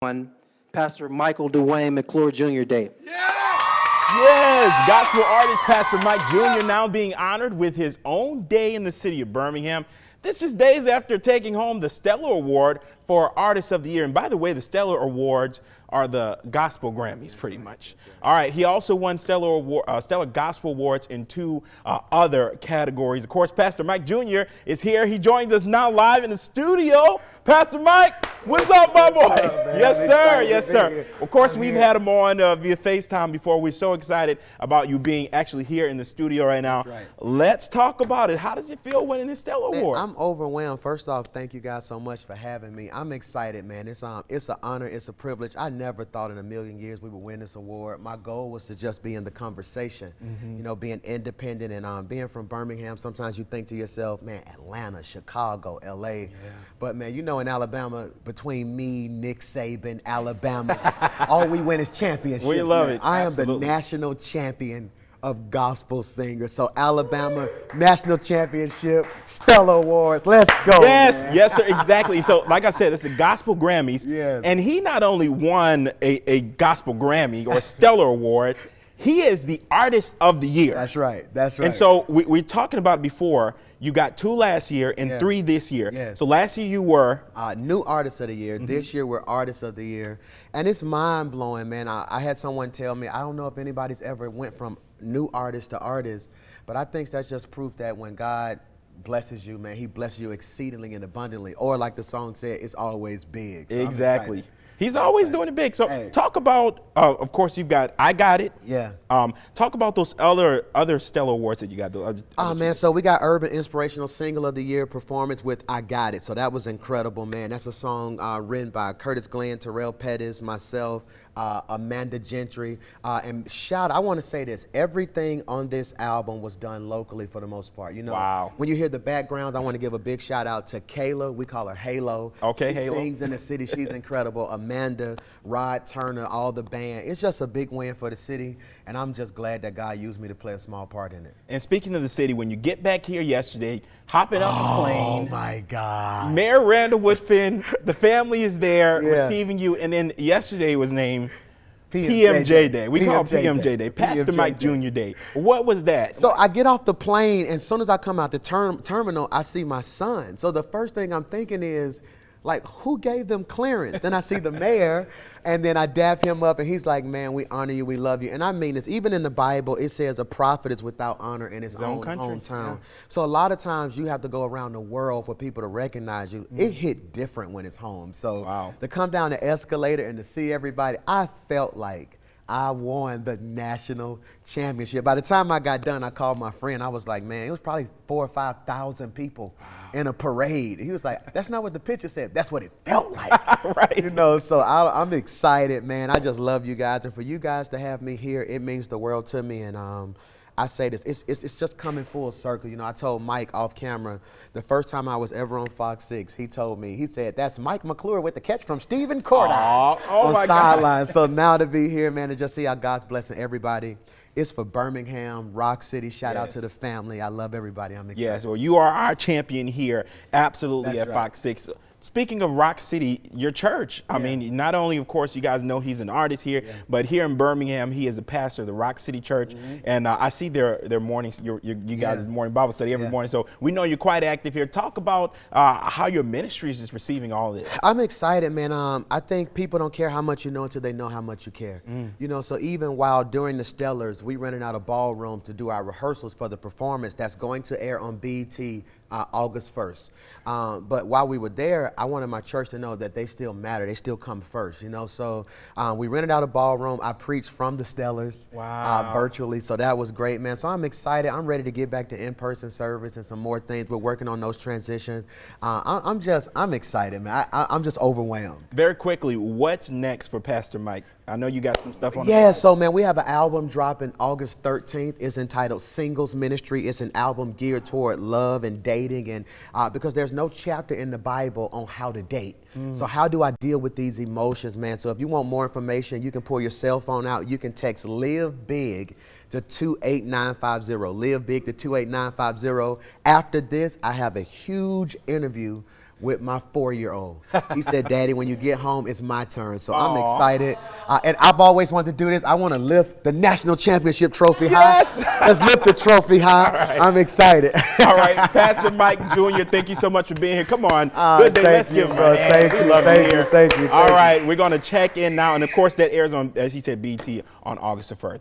on Pastor Michael Dwayne McClure Jr. Day. Yes, gospel artist Pastor Mike Jr. now being honored with his own day in the city of Birmingham. This is days after taking home the Stellar Award for Artist of the Year. And by the way, the Stellar Awards are the gospel Grammys, pretty much. All right, he also won Stellar Gospel Awards in two other categories. Of course, Pastor Mike Jr. is here. He joins us now live in the studio. Pastor Mike, what's up, my boy? Yes, sir. Yes, sir. Of course, we've had him on via FaceTime before. We're so excited about you being actually here in the studio right now. That's right. Let's talk about it. How does it feel winning this Stellar Award? I'm overwhelmed. First off, thank you guys so much for having me. I'm excited, man. It's an honor. It's a privilege. I never thought in a million years we would win this award. My goal was to just be in the conversation, you know, being independent and being from Birmingham. Sometimes you think to yourself, man, Atlanta, Chicago, LA. But man, you know, in Alabama, between me, Nick Saban, Alabama, all we win is championships. We love man. it. I am Absolutely. the national champion of gospel singers. So Alabama, national championship, Stellar Awards. Let's go. Yes, man. yes, sir, exactly. So, like I said, it's the Gospel Grammys. Yes. And he not only won a Gospel Grammy or a Stellar Award, he is the Artist of the Year. That's right. That's right. And so we're talking about it before. You got 2 last year and Yes. 3 this year. Yes. So last year you were New Artist of the Year. This year we're Artist of the Year. And it's mind blowing, man. I had someone tell me, I don't know if anybody's ever went from new artist to artist, but I think that's just proof that when God blesses you, man, he blesses you exceedingly and abundantly. Or like the song said, it's always big. So I'm exactly. excited. He's always doing it big. So Hey. talk about, of course, you've got I Got It. Yeah. Talk about those other Stellar Awards that you got. Oh man, so we got Urban Inspirational Single of the Year performance with I Got It. So that was incredible, man. That's a song written by Curtis Glenn, Terrell Pettis, myself, Amanda Gentry. And I want to say this, everything on this album was done locally for the most part. You know, Wow. when you hear the backgrounds, I want to give a big shout out to Kayla. We call her Halo. Okay, she Halo. sings in the city. She's incredible. Amanda, Rod Turner, all the band. It's just a big win for the city. And I'm just glad that God used me to play a small part in it. And speaking of the city, when you get back here yesterday, hopping up the plane. Oh my God. Mayor Randall Woodfin, the family is there Yeah. receiving you, and then yesterday was named PMJ Day. We call it PMJ Day, Pastor Mike Jr. Day. What was that? So I get off the plane, and as soon as I come out the terminal, I see my son. So the first thing I'm thinking is, like, who gave them clearance? Then I see the mayor, and then I dap him up, and he's like, man, we honor you, we love you. And I mean this, even in the Bible, it says a prophet is without honor in his own country. hometown. Yeah. So a lot of times you have to go around the world for people to recognize you. It hit different when it's home. So Wow. to come down the escalator and to see everybody, I felt like I won the national championship. By the time I got done, I called my friend. I was like, man, it was probably 4,000 or 5,000 people in a parade. He was like, that's not what the picture said. That's what it felt like. Right. You know, so I'm excited, man. I just love you guys. And for you guys to have me here, it means the world to me. And I say this, it's just coming full circle. You know, I told Mike off camera, the first time I was ever on Fox 6, he told me, he said, that's Mike McClure with the catch from Stephen Cordy on my God. sideline. So now to be here, man, to just see how God's blessing everybody. It's for Birmingham, Rock City. Shout out to the family. I love everybody. I'm excited. Yes, well, you are our champion here, absolutely, That's at right. Fox 6. Speaking of Rock City, your church, I mean, not only, of course, you guys know he's an artist here, but here in Birmingham, he is the pastor of the Rock City Church. And I see their mornings, you guys' morning Bible study every morning. So we know you're quite active here. Talk about how your ministry is just receiving all this. I'm excited, man. I think people don't care how much you know until they know how much you care. You know, so even while during the Stellars, we rented out a ballroom to do our rehearsals for the performance that's going to air on BET August 1st. But while we were there, I wanted my church to know that they still matter. They still come first, you know. So we rented out a ballroom. I preached from the Stellars virtually. So that was great, man. So I'm excited. I'm ready to get back to in-person service and some more things. We're working on those transitions. I'm excited, man. I'm just overwhelmed. Very quickly, what's next for Pastor Mike? I know you got some stuff on Yeah, so man, we have an album dropping August 13th. It's entitled Singles Ministry. It's an album geared toward love and dating, and because there's no chapter in the Bible on how to date. So how do I deal with these emotions, man? So if you want more information, you can pull your cell phone out. You can text Live Big to 28950. Live Big to 28950. After this, I have a huge interview with my 4-year-old. He said, Daddy, when you get home, it's my turn. So I'm excited. And I've always wanted to do this. I want to lift the national championship trophy high. Let's lift the trophy high. Right. I'm excited. All right, Pastor Mike Jr., thank you so much for being here. Come on. Good day. Let's give him a hand. Thank We you, love thank him you, here. thank you, All thank you. right, we're going to check in now. And, of course, that airs on, as he said, BT on August the 1st.